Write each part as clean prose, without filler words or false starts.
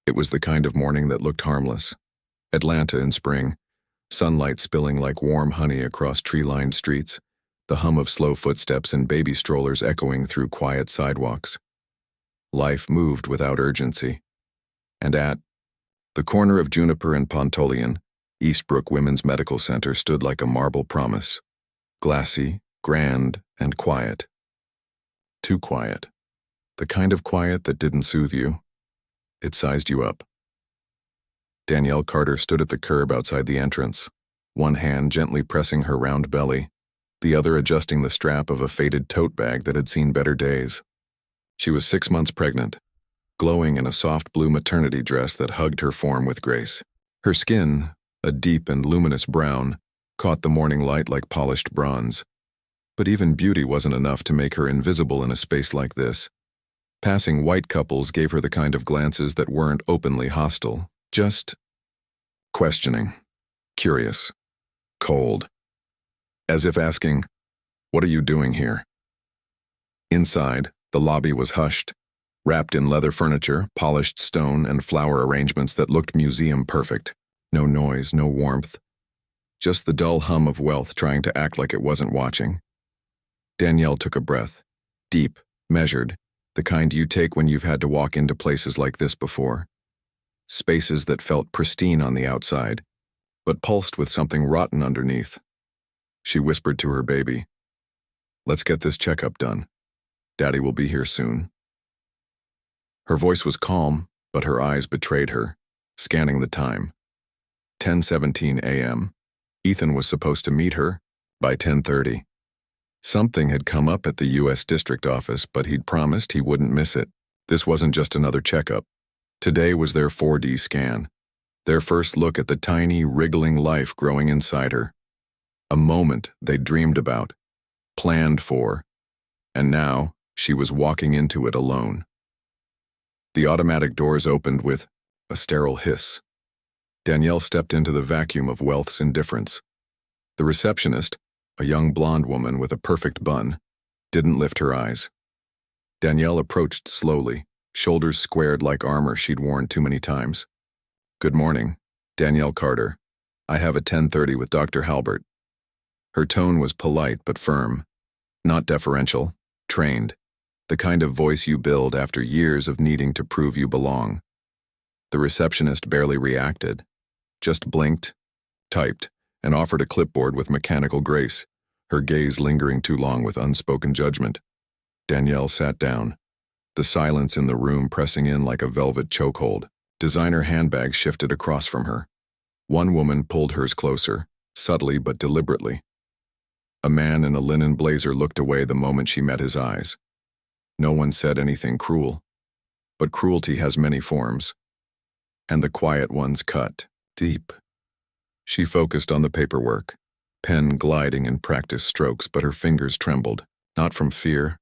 It was the kind of morning that looked harmless. Atlanta in spring, sunlight spilling like warm honey across tree-lined streets, the hum of slow footsteps and baby strollers echoing through quiet sidewalks. Life moved without urgency. And at the corner of Juniper and Pontolian, Eastbrook Women's Medical Center stood like a marble promise, glassy, grand, and quiet. Too quiet. The kind of quiet that didn't soothe you. It sized you up. Danielle Carter stood at the curb outside the entrance, one hand gently pressing her round belly, the other adjusting the strap of a faded tote bag that had seen better days. She was 6 months pregnant, glowing in a soft blue maternity dress that hugged her form with grace. Her skin, a deep and luminous brown, caught the morning light like polished bronze. But even beauty wasn't enough to make her invisible in a space like this. Passing white couples gave her the kind of glances that weren't openly hostile, just questioning, curious, cold, as if asking, "What are you doing here?" Inside, the lobby was hushed, wrapped in leather furniture, polished stone, and flower arrangements that looked museum perfect. No noise, no warmth. Just the dull hum of wealth trying to act like it wasn't watching. Danielle took a breath, deep, measured, the kind you take when you've had to walk into places like this before. Spaces that felt pristine on the outside, but pulsed with something rotten underneath. She whispered to her baby, "Let's get this checkup done. Daddy will be here soon." Her voice was calm, but her eyes betrayed her, scanning the time. 10:17 a.m. Ethan was supposed to meet her by 10:30. Something had come up at the U.S. District Office, but he'd promised he wouldn't miss it. This wasn't just another checkup. Today was their 4D scan, their first look at the tiny, wriggling life growing inside her. A moment they'd dreamed about, planned for, and now she was walking into it alone. The automatic doors opened with a sterile hiss. Danielle stepped into the vacuum of wealth's indifference. The receptionist, a young blonde woman with a perfect bun, didn't lift her eyes. Danielle approached slowly, shoulders squared like armor she'd worn too many times. "Good morning, Danielle Carter. I have a 10:30 with Dr. Halbert." Her tone was polite but firm, not deferential, trained, the kind of voice you build after years of needing to prove you belong. The receptionist barely reacted, just blinked, typed, and offered a clipboard with mechanical grace, her gaze lingering too long with unspoken judgment. Danielle sat down, the silence in the room pressing in like a velvet chokehold. Designer handbags shifted across from her. One woman pulled hers closer, subtly but deliberately. A man in a linen blazer looked away the moment she met his eyes. No one said anything cruel, but cruelty has many forms, and the quiet ones cut deep. She focused on the paperwork, pen gliding in practice strokes, but her fingers trembled, not from fear,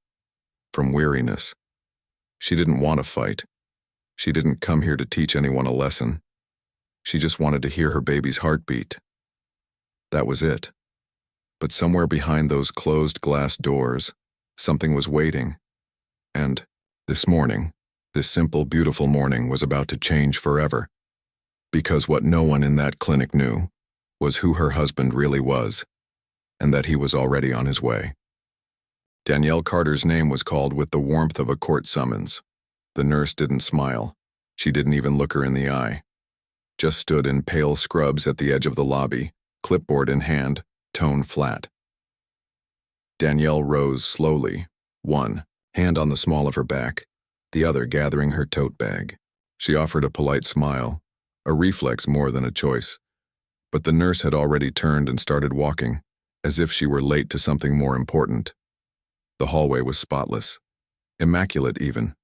from weariness. She didn't want to fight. She didn't come here to teach anyone a lesson. She just wanted to hear her baby's heartbeat. That was it. But somewhere behind those closed glass doors, something was waiting. And this morning, this simple, beautiful morning was about to change forever. Because what no one in that clinic knew was who her husband really was, and that he was already on his way. Danielle Carter's name was called with the warmth of a court summons. The nurse didn't smile. She didn't even look her in the eye. Just stood in pale scrubs at the edge of the lobby, clipboard in hand, tone flat. Danielle rose slowly, one hand on the small of her back, the other gathering her tote bag. She offered a polite smile, a reflex more than a choice. But the nurse had already turned and started walking, as if she were late to something more important. The hallway was spotless, immaculate even.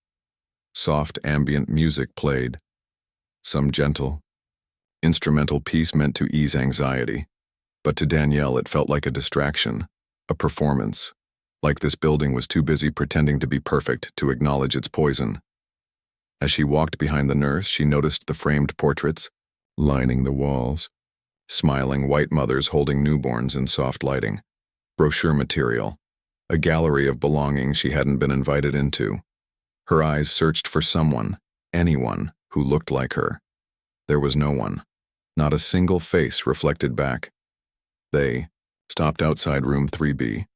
Soft ambient music played, some gentle, instrumental piece meant to ease anxiety. But to Danielle it felt like a distraction, a performance, like this building was too busy pretending to be perfect to acknowledge its poison. As she walked behind the nurse, she noticed the framed portraits lining the walls, smiling white mothers holding newborns in soft lighting, brochure material, a gallery of belongings she hadn't been invited into. Her eyes searched for someone, anyone, who looked like her. There was no one. Not a single face reflected back. They stopped outside room 3B.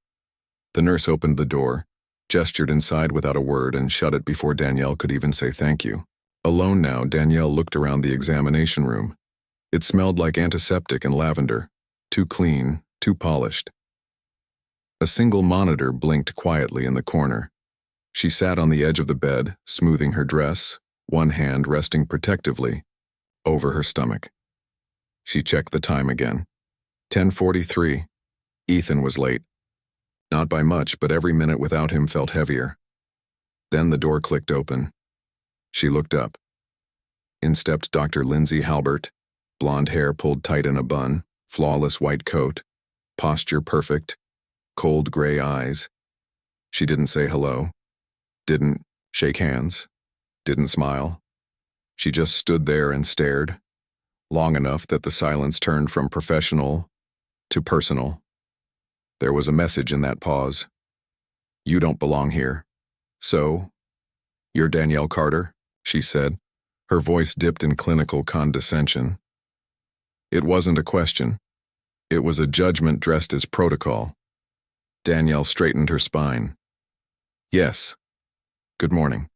The nurse opened the door, gestured inside without a word, and shut it before Danielle could even say thank you. Alone now, Danielle looked around the examination room. It smelled like antiseptic and lavender, too clean, too polished. A single monitor blinked quietly in the corner. She sat on the edge of the bed, smoothing her dress, one hand resting protectively over her stomach. She checked the time again. 10:43. Ethan was late. Not by much, but every minute without him felt heavier. Then the door clicked open. She looked up. In stepped Dr. Lindsay Halbert, blonde hair pulled tight in a bun, flawless white coat, posture perfect, cold gray eyes. She didn't say hello, didn't shake hands, didn't smile. She just stood there and stared, long enough that the silence turned from professional to personal. There was a message in that pause. You don't belong here. So, you're Danielle Carter, she said. Her voice dipped in clinical condescension. It wasn't a question. It was a judgment dressed as protocol. Danielle straightened her spine. Yes. Good morning.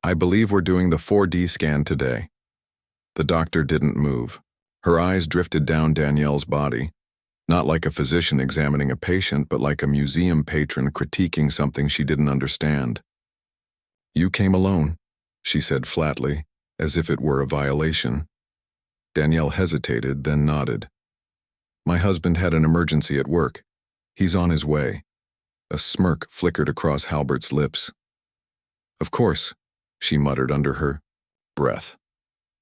I believe we're doing the 4D scan today. The doctor didn't move. Her eyes drifted down Danielle's body, not like a physician examining a patient, but like a museum patron critiquing something she didn't understand. You came alone, she said flatly, as if it were a violation. Danielle hesitated, then nodded. My husband had an emergency at work. He's on his way. A smirk flickered across Halbert's lips. Of course, she muttered under her breath.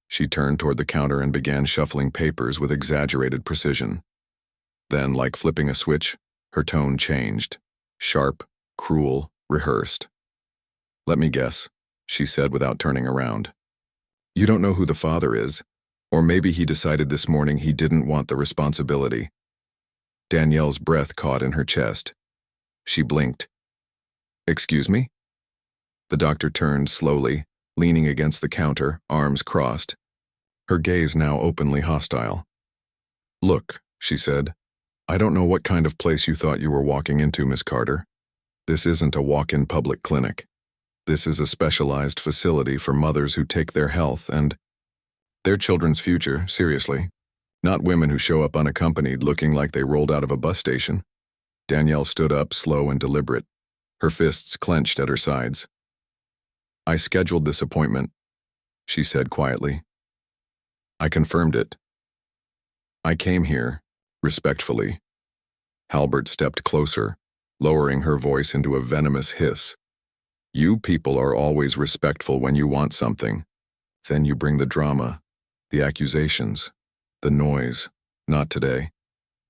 She turned toward the counter and began shuffling papers with exaggerated precision. Then, like flipping a switch, her tone changed. Sharp, cruel, rehearsed. Let me guess, she said without turning around. You don't know who the father is, or maybe he decided this morning he didn't want the responsibility. Danielle's breath caught in her chest. She blinked. Excuse me? The doctor turned slowly, leaning against the counter, arms crossed. Her gaze now openly hostile. Look, she said, I don't know what kind of place you thought you were walking into, Miss Carter. This isn't a walk-in public clinic. This is a specialized facility for mothers who take their health and their children's future seriously. Not women who show up unaccompanied looking like they rolled out of a bus station. Danielle stood up, slow and deliberate, her fists clenched at her sides. I scheduled this appointment, she said quietly. I confirmed it. I came here, respectfully. Halbert stepped closer, lowering her voice into a venomous hiss. You people are always respectful when you want something. Then you bring the drama, the accusations, the noise. Not today.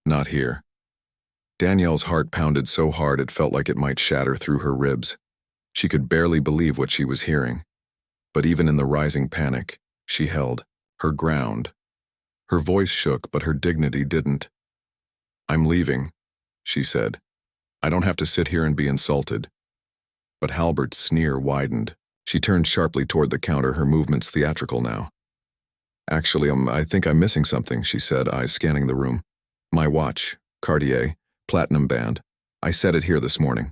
Not here. Danielle's heart pounded so hard it felt like it might shatter through her ribs. She could barely believe what she was hearing. But even in the rising panic, she held her ground. Her voice shook, but her dignity didn't. I'm leaving, she said. I don't have to sit here and be insulted. But Halbert's sneer widened. She turned sharply toward the counter, her movements theatrical now. Actually, I think I'm missing something, she said, eyes scanning the room. My watch, Cartier, platinum band. I set it here this morning.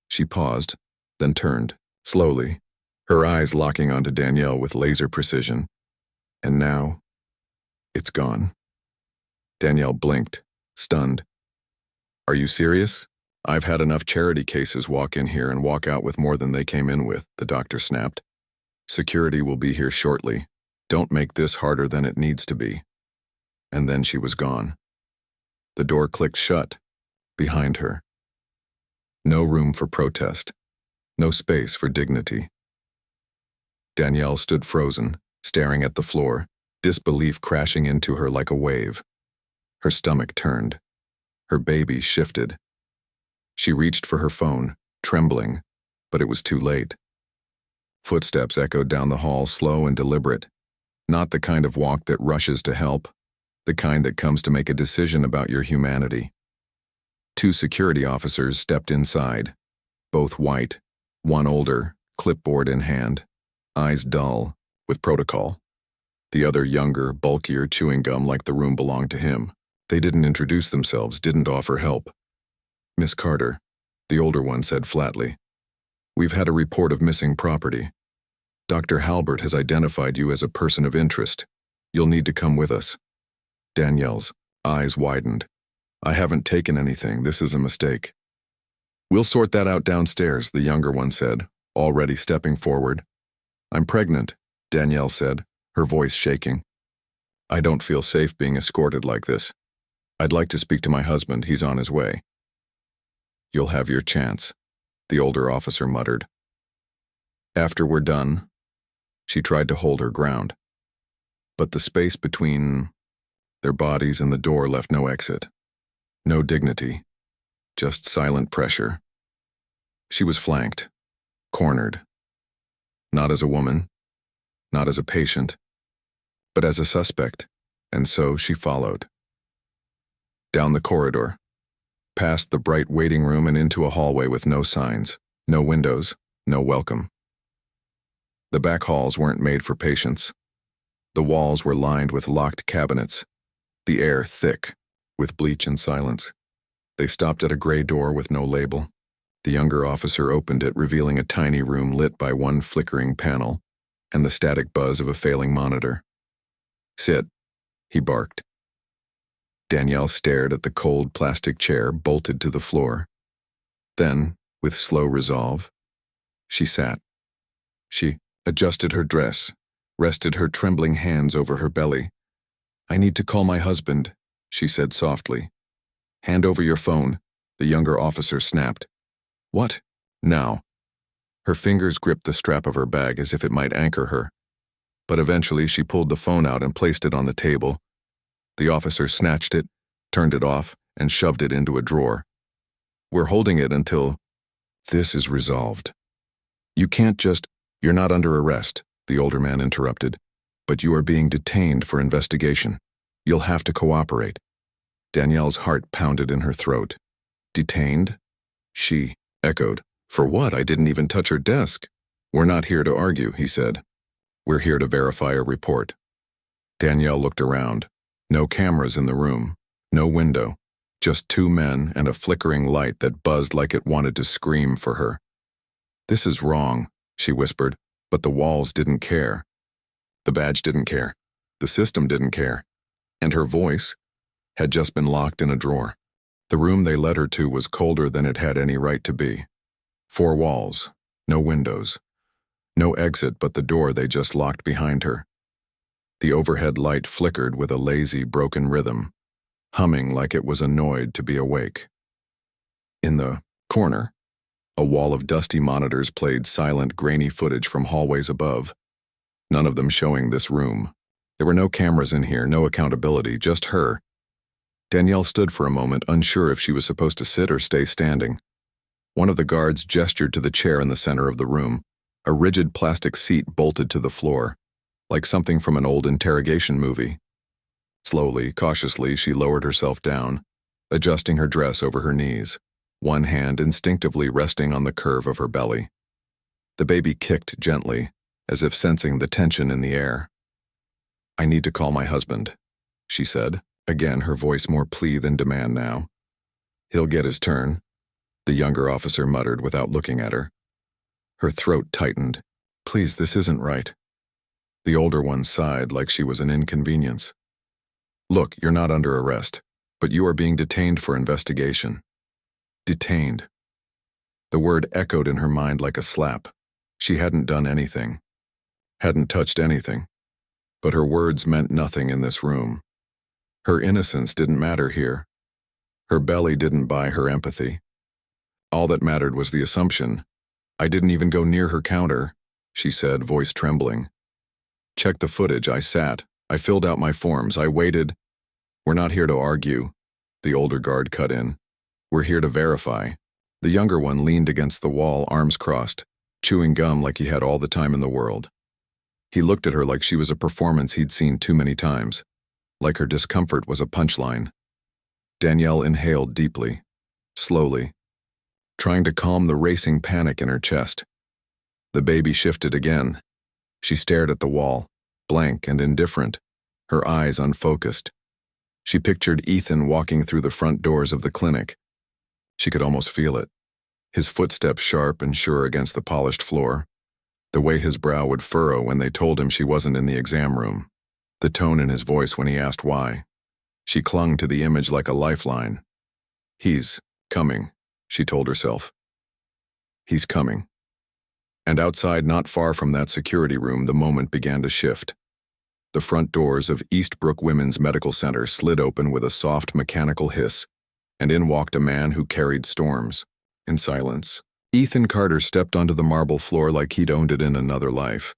She paused, then turned, slowly, her eyes locking onto Danielle with laser precision. And now, it's gone. Danielle blinked, stunned. Are you serious? I've had enough charity cases walk in here and walk out with more than they came in with, the doctor snapped. Security will be here shortly. Don't make this harder than it needs to be. And then she was gone. The door clicked shut, behind her. No room for protest. No space for dignity. Danielle stood frozen, staring at the floor, disbelief crashing into her like a wave. Her stomach turned. Her baby shifted. She reached for her phone, trembling, but it was too late. Footsteps echoed down the hall, slow and deliberate. Not the kind of walk that rushes to help, the kind that comes to make a decision about your humanity. Two security officers stepped inside, both white, one older, clipboard in hand, eyes dull, with protocol. The other younger, bulkier, chewing gum like the room belonged to him. They didn't introduce themselves, didn't offer help. "Miss Carter," the older one said flatly. "We've had a report of missing property. Dr. Halbert has identified you as a person of interest. You'll need to come with us." Danielle's eyes widened. "I haven't taken anything. This is a mistake." "We'll sort that out downstairs," the younger one said, already stepping forward. "I'm pregnant," Danielle said, her voice shaking. "I don't feel safe being escorted like this. I'd like to speak to my husband. He's on his way." "You'll have your chance," the older officer muttered. "After we're done." She tried to hold her ground. But the space between their bodies and the door left no exit. No dignity. Just silent pressure. She was flanked. Cornered. Not as a woman. Not as a patient. But as a suspect. And so she followed. Down the corridor. Past the bright waiting room and into a hallway with no signs. No windows. No welcome. The back halls weren't made for patients. The walls were lined with locked cabinets. The air thick, with bleach and silence. They stopped at a gray door with no label. The younger officer opened it, revealing a tiny room lit by one flickering panel and the static buzz of a failing monitor. "Sit," he barked. Danielle stared at the cold plastic chair bolted to the floor. Then, with slow resolve, she sat. She adjusted her dress, rested her trembling hands over her belly. "I need to call my husband," she said softly. "Hand over your phone," the younger officer snapped. "What? Now?" Her fingers gripped the strap of her bag as if it might anchor her. But eventually she pulled the phone out and placed it on the table. The officer snatched it, turned it off, and shoved it into a drawer. "We're holding it until this is resolved. You can't just—" "You're not under arrest," the older man interrupted, "but you are being detained for investigation. You'll have to cooperate." Danielle's heart pounded in her throat. "Detained?" She echoed. "For what? I didn't even touch her desk." "We're not here to argue," he said. "We're here to verify a report." Danielle looked around. No cameras in the room. No window. Just two men and a flickering light that buzzed like it wanted to scream for her. "This is wrong," she whispered, but the walls didn't care. The badge didn't care. The system didn't care. And her voice had just been locked in a drawer. The room they led her to was colder than it had any right to be. 4 walls, no windows, no exit but the door they just locked behind her. The overhead light flickered with a lazy, broken rhythm, humming like it was annoyed to be awake. In the corner, a wall of dusty monitors played silent, grainy footage from hallways above, none of them showing this room. There were no cameras in here, no accountability, just her. Danielle stood for a moment, unsure if she was supposed to sit or stay standing. One of the guards gestured to the chair in the center of the room, a rigid plastic seat bolted to the floor, like something from an old interrogation movie. Slowly, cautiously, she lowered herself down, adjusting her dress over her knees, one hand instinctively resting on the curve of her belly. The baby kicked gently, as if sensing the tension in the air. "I need to call my husband," she said, again her voice more plea than demand now. "He'll get his turn," the younger officer muttered without looking at her. Her throat tightened. "Please, this isn't right." The older one sighed like she was an inconvenience. "Look, you're not under arrest, but you are being detained for investigation." Detained. The word echoed in her mind like a slap. She hadn't done anything. Hadn't touched anything. But her words meant nothing in this room. Her innocence didn't matter here. Her belly didn't buy her empathy. All that mattered was the assumption. "I didn't even go near her counter," she said, voice trembling. "Check the footage. I sat. I filled out my forms. I waited." "We're not here to argue," the older guard cut in. "We're here to verify." The younger one leaned against the wall, arms crossed, chewing gum like he had all the time in the world. He looked at her like she was a performance he'd seen too many times, like her discomfort was a punchline. Danielle inhaled deeply, slowly, trying to calm the racing panic in her chest. The baby shifted again, She stared at the wall, blank and indifferent, her eyes unfocused. She pictured Ethan walking through the front doors of the clinic. She could almost feel it. His footsteps sharp and sure against the polished floor. The way his brow would furrow when they told him she wasn't in the exam room. The tone in his voice when he asked why. She clung to the image like a lifeline. He's coming, she told herself. He's coming. And outside, not far from that security room, the moment began to shift. The front doors of Eastbrook Women's Medical Center slid open with a soft mechanical hiss, and in walked a man who carried storms. In silence, Ethan Carter stepped onto the marble floor like he'd owned it in another life.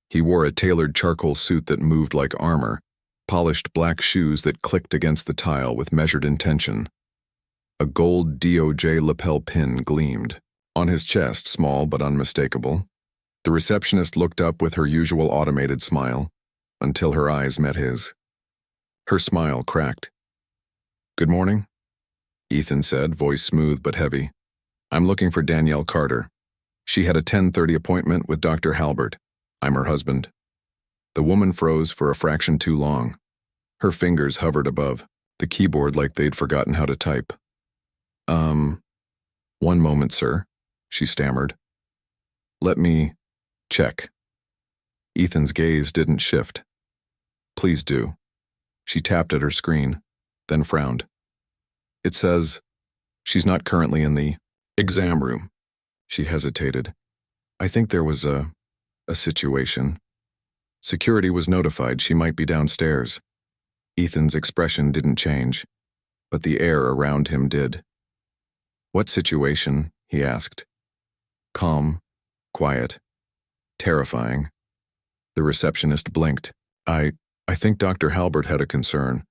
He wore a tailored charcoal suit that moved like armor, polished black shoes that clicked against the tile with measured intention. A gold DOJ lapel pin gleamed. On his chest, small but unmistakable. The receptionist looked up with her usual automated smile, until her eyes met his. Her smile cracked. "Good morning," Ethan said, voice smooth but heavy. "I'm looking for Danielle Carter. She had a 10:30 appointment with Dr. Halbert. I'm her husband." The woman froze for a fraction too long. Her fingers hovered above the keyboard like they'd forgotten how to type. One moment, sir," she stammered. "Let me check." Ethan's gaze didn't shift. "Please do." She tapped at her screen, then frowned. "It says she's not currently in the exam room." She hesitated. "I think there was a situation. Security was notified she might be downstairs." Ethan's expression didn't change, but the air around him did. "What situation?" he asked. Calm, quiet, terrifying. The receptionist blinked. I think Dr. Halbert had a concern.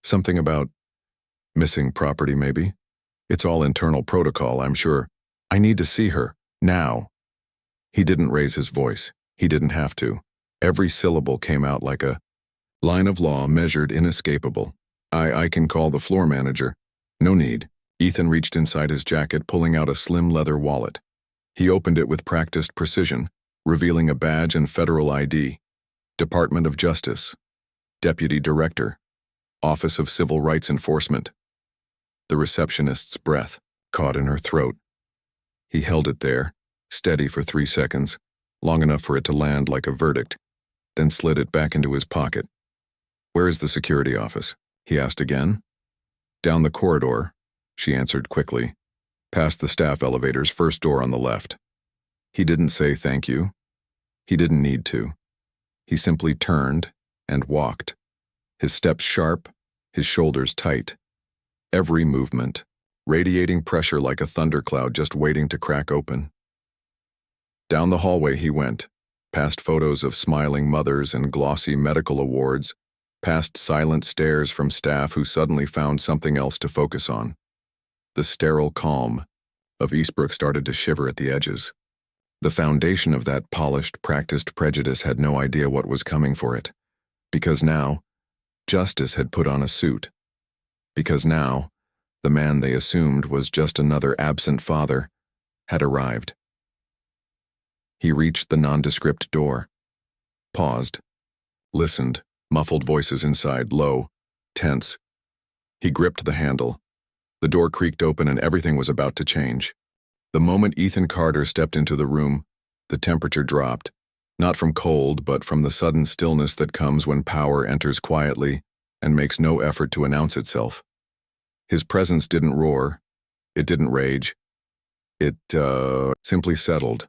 Something about missing property, maybe? It's all internal protocol, I'm sure. I need to see her, now." He didn't raise his voice. He didn't have to. Every syllable came out like a line of law measured inescapable. I can call the floor manager." "No need." Ethan reached inside his jacket, pulling out a slim leather wallet. He opened it with practiced precision, revealing a badge and federal ID. Department of Justice. Deputy Director. Office of Civil Rights Enforcement. The receptionist's breath caught in her throat. He held it there, steady for 3 seconds, long enough for it to land like a verdict, then slid it back into his pocket. "Where is the security office?" he asked again. "Down the corridor," she answered quickly. "Past the staff elevator's first door on the left." He didn't say thank you. He didn't need to. He simply turned and walked, his steps sharp, his shoulders tight. Every movement, radiating pressure like a thundercloud just waiting to crack open. Down the hallway he went, past photos of smiling mothers and glossy medical awards, past silent stares from staff who suddenly found something else to focus on. The sterile calm of Eastbrook started to shiver at the edges. The foundation of that polished, practiced prejudice had no idea what was coming for it. Because now, justice had put on a suit. Because now, the man they assumed was just another absent father had arrived. He reached the nondescript door, paused, listened, muffled voices inside, low, tense. He gripped the handle. The door creaked open and everything was about to change. The moment Ethan Carter stepped into the room, the temperature dropped, not from cold but from the sudden stillness that comes when power enters quietly and makes no effort to announce itself. His presence didn't roar, it didn't rage, it simply settled,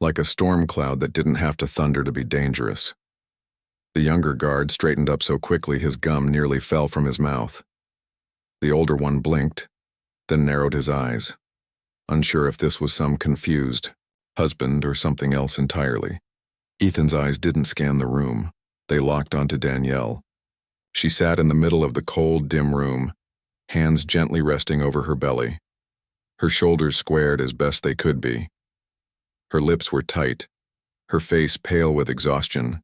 like a storm cloud that didn't have to thunder to be dangerous. The younger guard straightened up so quickly his gum nearly fell from his mouth. The older one blinked, then narrowed his eyes, unsure if this was some confused husband or something else entirely. Ethan's eyes didn't scan the room. They locked onto Danielle. She sat in the middle of the cold, dim room, hands gently resting over her belly, her shoulders squared as best they could be. Her lips were tight, her face pale with exhaustion,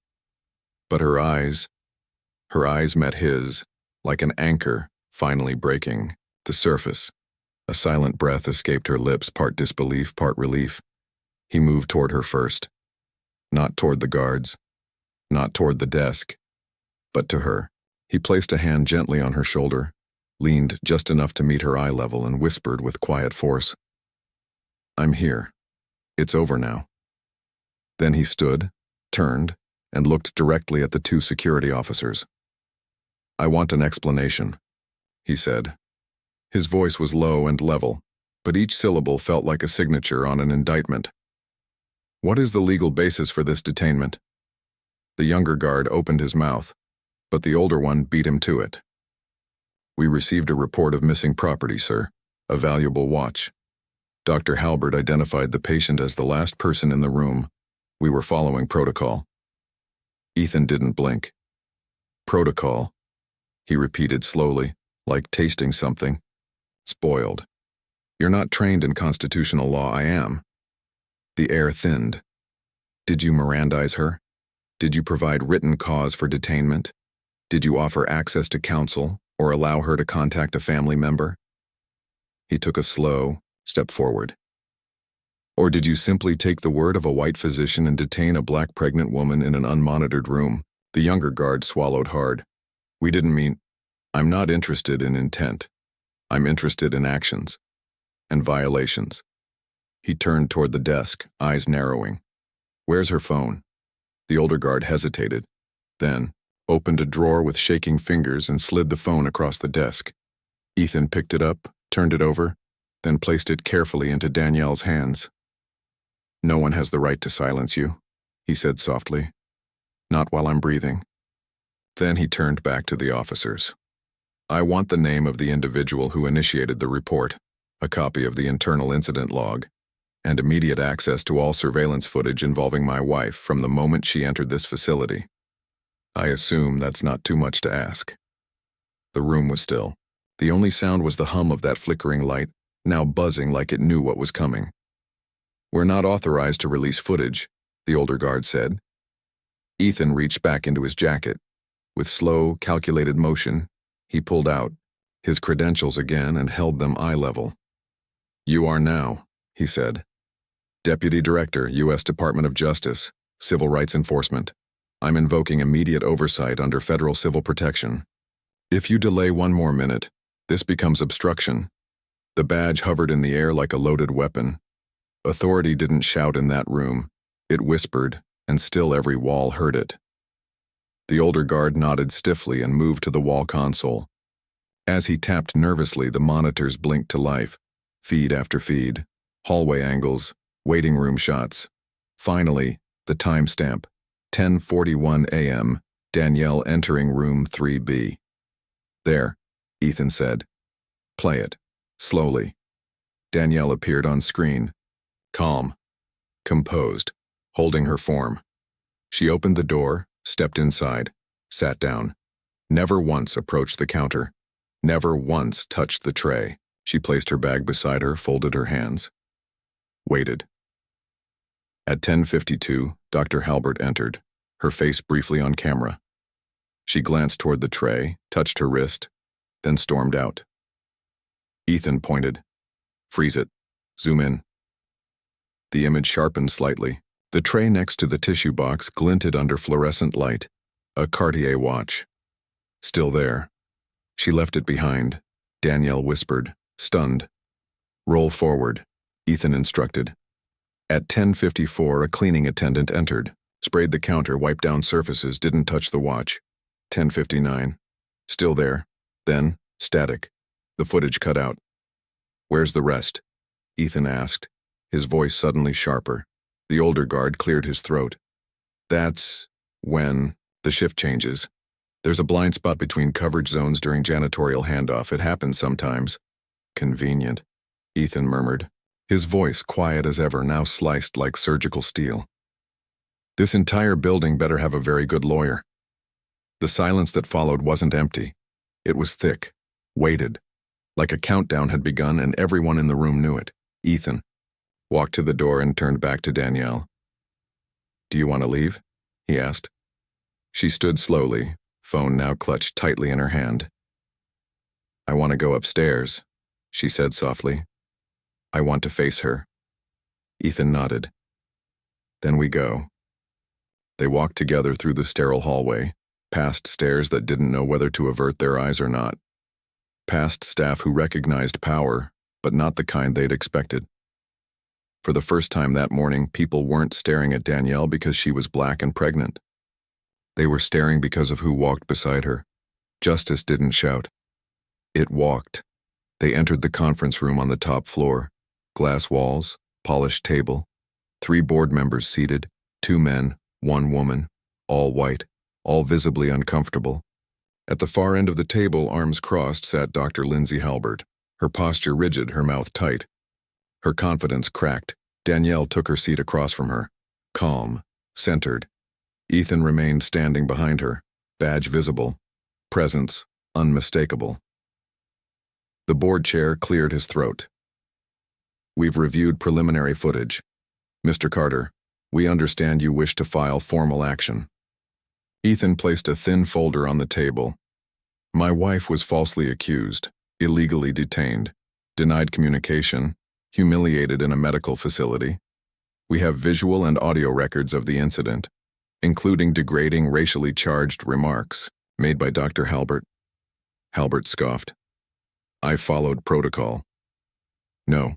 but her eyes met his, like an anchor finally breaking the surface. A silent breath escaped her lips, part disbelief, part relief. He moved toward her first. Not toward the guards, not toward the desk, but to her. He placed a hand gently on her shoulder, leaned just enough to meet her eye level, and whispered with quiet force, "I'm here. It's over now." Then he stood, turned, and looked directly at the two security officers. "I want an explanation," he said. His voice was low and level, but each syllable felt like a signature on an indictment. "What is the legal basis for this detainment?" The younger guard opened his mouth, but the older one beat him to it. "We received a report of missing property, sir. A valuable watch. Dr. Halbert identified the patient as the last person in the room. We were following protocol." Ethan didn't blink. "Protocol," he repeated slowly, like tasting something. "Spoiled. You're not trained in constitutional law. I am." The air thinned. "Did you Mirandize her? Did you provide written cause for detainment? Did you offer access to counsel or allow her to contact a family member?" He took a slow step forward. "Or did you simply take the word of a white physician and detain a black pregnant woman in an unmonitored room?" The younger guard swallowed hard. "We didn't mean—" "I'm not interested in intent. I'm interested in actions and violations." He turned toward the desk, eyes narrowing. "Where's her phone?" The older guard hesitated, then opened a drawer with shaking fingers and slid the phone across the desk. Ethan picked it up, turned it over, then placed it carefully into Danielle's hands. "No one has the right to silence you," he said softly. "Not while I'm breathing." Then he turned back to the officers. "I want the name of the individual who initiated the report, a copy of the internal incident log, and immediate access to all surveillance footage involving my wife from the moment she entered this facility. I assume that's not too much to ask." The room was still. The only sound was the hum of that flickering light, now buzzing like it knew what was coming. "We're not authorized to release footage," the older guard said. Ethan reached back into his jacket. With slow, calculated motion, he pulled out his credentials again and held them eye level. "You are now," he said, "Deputy Director, U.S. Department of Justice, Civil Rights Enforcement. I'm invoking immediate oversight under federal civil protection. If you delay one more minute, this becomes obstruction." The badge hovered in the air like a loaded weapon. Authority didn't shout in that room. It whispered, and still every wall heard it. The older guard nodded stiffly and moved to the wall console. As he tapped nervously, the monitors blinked to life, feed after feed, hallway angles, waiting room shots. Finally, the timestamp, 10:41 a.m., Danielle entering room 3B. "There," Ethan said. "Play it." Slowly. Danielle appeared on screen, calm, composed, holding her form. She opened the door, stepped inside, sat down. Never once approached the counter. Never once touched the tray. She placed her bag beside her, folded her hands. Waited. At 10:52, Dr. Halbert entered, her face briefly on camera. She glanced toward the tray, touched her wrist, then stormed out. Ethan pointed. "Freeze it. Zoom in." The image sharpened slightly. The tray next to the tissue box glinted under fluorescent light, a Cartier watch. Still there. She left it behind. Danielle whispered, stunned. "Roll forward," Ethan instructed. At 10:54, a cleaning attendant entered, sprayed the counter, wiped down surfaces, didn't touch the watch. 10:59. Still there. Then, static. The footage cut out. "Where's the rest?" Ethan asked, his voice suddenly sharper. The older guard cleared his throat. "That's when the shift changes. There's a blind spot between coverage zones during janitorial handoff. It happens sometimes." "Convenient," Ethan murmured, his voice quiet as ever, now sliced like surgical steel. "This entire building better have a very good lawyer." The silence that followed wasn't empty. It was thick, weighted, like a countdown had begun and everyone in the room knew it. Ethan walked to the door and turned back to Danielle. "Do you want to leave?" he asked. She stood slowly, phone now clutched tightly in her hand. "I want to go upstairs," she said softly. "I want to face her." Ethan nodded. "Then we go." They walked together through the sterile hallway, past stairs that didn't know whether to avert their eyes or not, past staff who recognized power, but not the kind they'd expected. For the first time that morning, people weren't staring at Danielle because she was black and pregnant. They were staring because of who walked beside her. Justice didn't shout. It walked. They entered the conference room on the top floor. Glass walls, polished table, 3 board members seated, 2 men, 1 woman, all white, all visibly uncomfortable. At the far end of the table, arms crossed, sat Dr. Lindsay Halbert, her posture rigid, her mouth tight. Her confidence cracked. Danielle took her seat across from her, calm, centered. Ethan remained standing behind her, badge visible, presence unmistakable. The board chair cleared his throat. "We've reviewed preliminary footage. Mr. Carter, we understand you wish to file formal action." Ethan placed a thin folder on the table. "My wife was falsely accused, illegally detained, denied communication, humiliated in a medical facility. We have visual and audio records of the incident, including degrading, racially charged remarks made by Dr. Halbert." Halbert scoffed. "I followed protocol." "No,"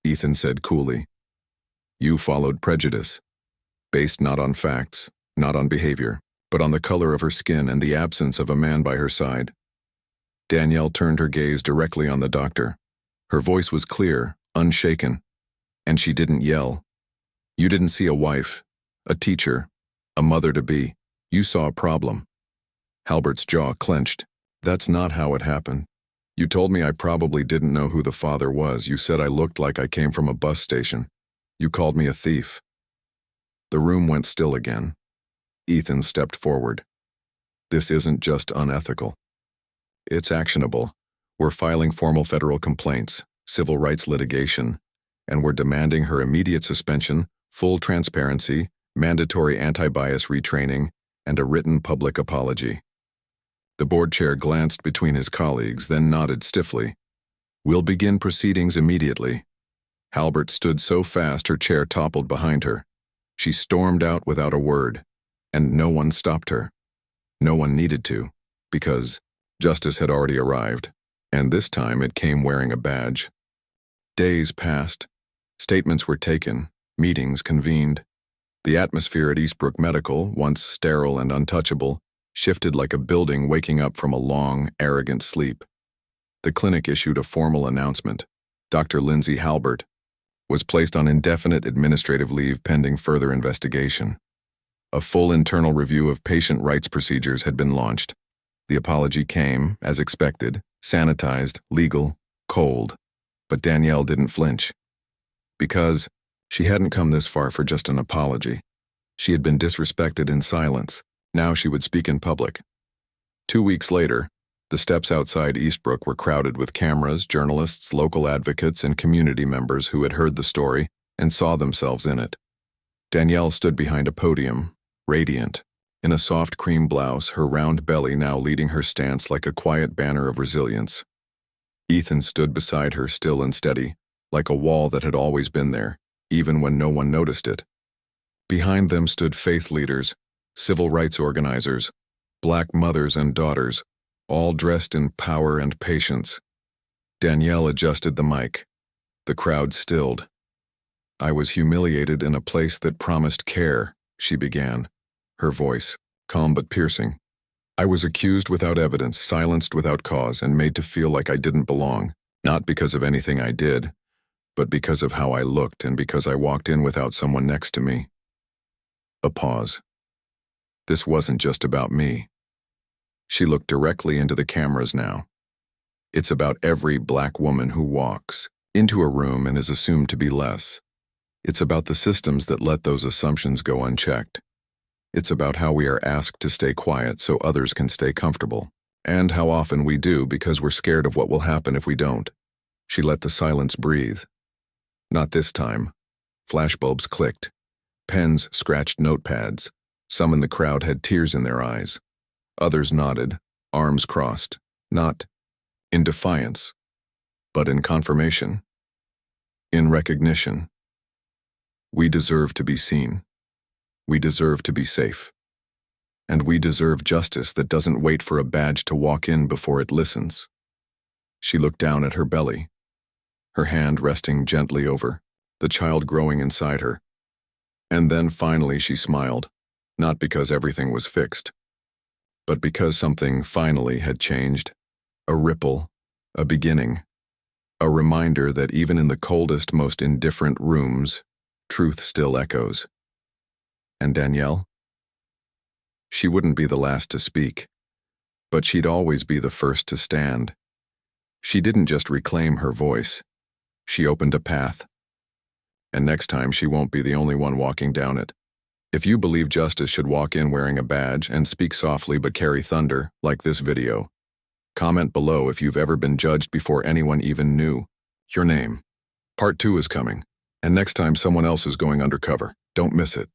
Ethan said coolly. "You followed prejudice, based not on facts, not on behavior, but on the color of her skin and the absence of a man by her side." Danielle turned her gaze directly on the doctor. Her voice was clear, unshaken, and she didn't yell. "You didn't see a wife, a teacher, a mother-to-be. You saw a problem." Halbert's jaw clenched. "That's not how it happened. You told me I probably didn't know who the father was. You said I looked like I came from a bus station. You called me a thief." The room went still again. Ethan stepped forward. "This isn't just unethical. It's actionable. We're filing formal federal complaints, civil rights litigation, and we're demanding her immediate suspension, full transparency, mandatory anti-bias retraining, and a written public apology." The board chair glanced between his colleagues, then nodded stiffly. "We'll begin proceedings immediately." Halbert stood so fast her chair toppled behind her. She stormed out without a word, and no one stopped her. No one needed to, because justice had already arrived, and this time it came wearing a badge. Days passed. Statements were taken, meetings convened. The atmosphere at Eastbrook Medical, once sterile and untouchable, shifted like a building waking up from a long, arrogant sleep. The clinic issued a formal announcement. Dr. Lindsay Halbert was placed on indefinite administrative leave pending further investigation. A full internal review of patient rights procedures had been launched. The apology came, as expected, sanitized, legal, cold. But Danielle didn't flinch. Because she hadn't come this far for just an apology. She had been disrespected in silence. Now she would speak in public. 2 weeks later, the steps outside Eastbrook were crowded with cameras, journalists, local advocates, and community members who had heard the story and saw themselves in it. Danielle stood behind a podium, radiant, in a soft cream blouse, her round belly now leading her stance like a quiet banner of resilience. Ethan stood beside her, still and steady, like a wall that had always been there, even when no one noticed it. Behind them stood faith leaders, civil rights organizers, black mothers and daughters, all dressed in power and patience. Danielle adjusted the mic. The crowd stilled. "I was humiliated in a place that promised care," she began, her voice calm but piercing. "I was accused without evidence, silenced without cause, and made to feel like I didn't belong, not because of anything I did, but because of how I looked and because I walked in without someone next to me." A pause. This wasn't just about me. She looked directly into the cameras now. It's about every black woman who walks into a room and is assumed to be less. It's about the systems that let those assumptions go unchecked. It's about how we are asked to stay quiet so others can stay comfortable, and how often we do because we're scared of what will happen if we don't. She let the silence breathe. Not this time. Flashbulbs clicked. Pens scratched notepads. Some in the crowd had tears in their eyes. Others nodded, arms crossed, not in defiance, but in confirmation, in recognition. We deserve to be seen. We deserve to be safe. And we deserve justice that doesn't wait for a badge to walk in before it listens. She looked down at her belly, her hand resting gently over, the child growing inside her. And then finally she smiled, not because everything was fixed, but because something finally had changed. A ripple, a beginning, a reminder that even in the coldest, most indifferent rooms, truth still echoes. And Danielle? She wouldn't be the last to speak, but she'd always be the first to stand. She didn't just reclaim her voice, she opened a path. And next time she won't be the only one walking down it. If you believe justice should walk in wearing a badge and speak softly but carry thunder, like this video, comment below if you've ever been judged before anyone even knew your name. Part 2 is coming, and next time someone else is going undercover. Don't miss it.